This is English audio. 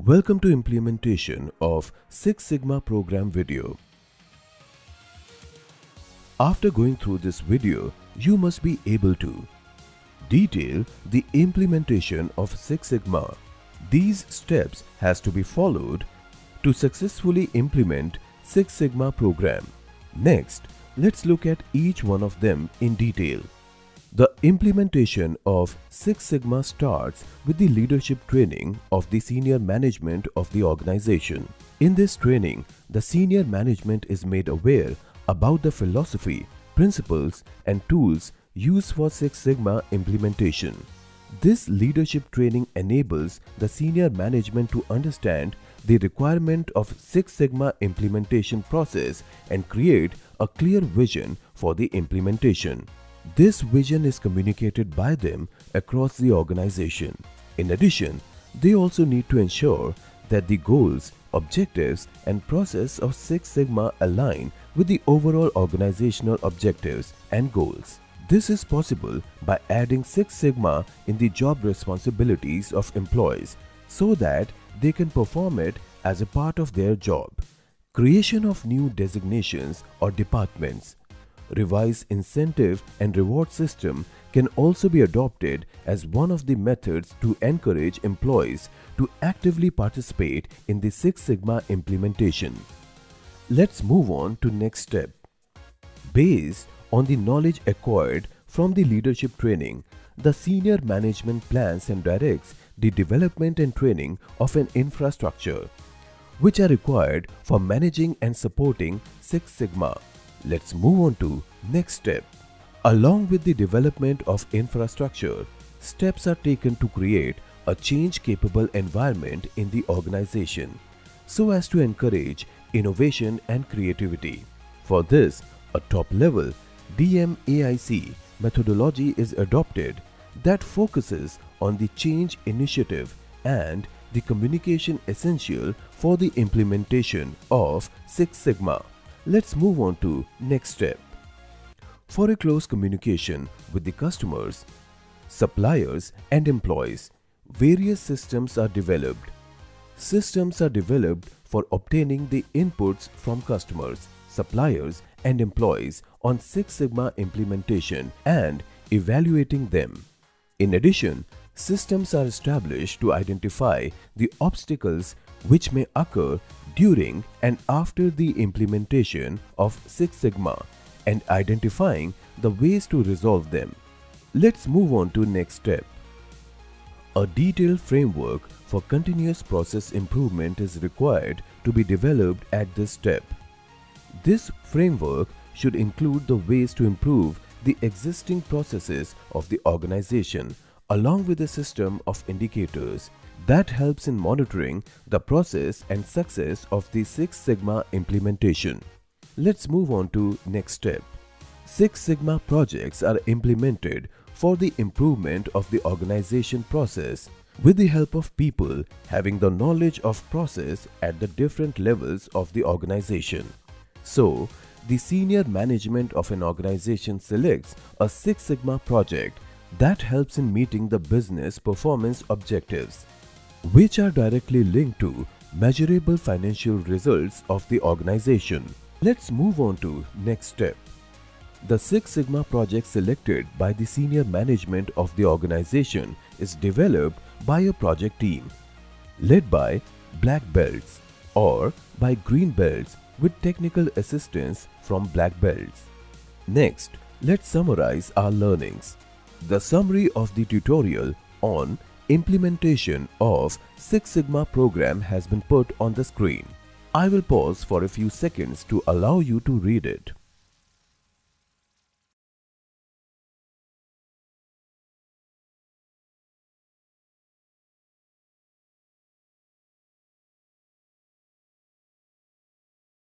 Welcome to implementation of Six Sigma program video. After going through this video, you must be able to detail the implementation of Six Sigma. These steps has to be followed to successfully implement Six Sigma program. Next, let's look at each one of them in detail. The implementation of Six Sigma starts with the leadership training of the senior management of the organization. In this training, the senior management is made aware about the philosophy, principles, and tools used for Six Sigma implementation. This leadership training enables the senior management to understand the requirement of Six Sigma implementation process and create a clear vision for the implementation. This vision is communicated by them across the organization. In addition, they also need to ensure that the goals, objectives, and process of Six Sigma align with the overall organizational objectives and goals. This is possible by adding Six Sigma in the job responsibilities of employees so that they can perform it as a part of their job. Creation of new designations or departments. Revised incentive and reward system can also be adopted as one of the methods to encourage employees to actively participate in the Six Sigma implementation. Let's move on to next step. Based on the knowledge acquired from the leadership training, the senior management plans and directs the development and training of an infrastructure, which are required for managing and supporting Six Sigma. Let's move on to next step. Along with the development of infrastructure, steps are taken to create a change-capable environment in the organization so as to encourage innovation and creativity. For this, a top-level DMAIC methodology is adopted that focuses on the change initiative and the communication essential for the implementation of Six Sigma. Let's move on to next step. For a close communication with the customers, suppliers, and employees, various systems are developed. Systems are developed for obtaining the inputs from customers, suppliers, and employees on Six Sigma implementation and evaluating them. In addition, systems are established to identify the obstacles which may occur during and after the implementation of Six Sigma and identifying the ways to resolve them. Let's move on to next step. A detailed framework for continuous process improvement is required to be developed at this step. This framework should include the ways to improve the existing processes of the organization along with a system of indicators that helps in monitoring the process and success of the Six Sigma implementation. Let's move on to next step. Six Sigma projects are implemented for the improvement of the organization process with the help of people having the knowledge of process at the different levels of the organization. So, the senior management of an organization selects a Six Sigma project that helps in meeting the business performance objectives, which are directly linked to measurable financial results of the organization. Let's move on to next step. The Six Sigma project selected by the senior management of the organization is developed by a project team led by black belts or by green belts with technical assistance from black belts. Next, let's summarize our learnings. The summary of the tutorial on implementation of Six Sigma program has been put on the screen. I will pause for a few seconds to allow you to read it.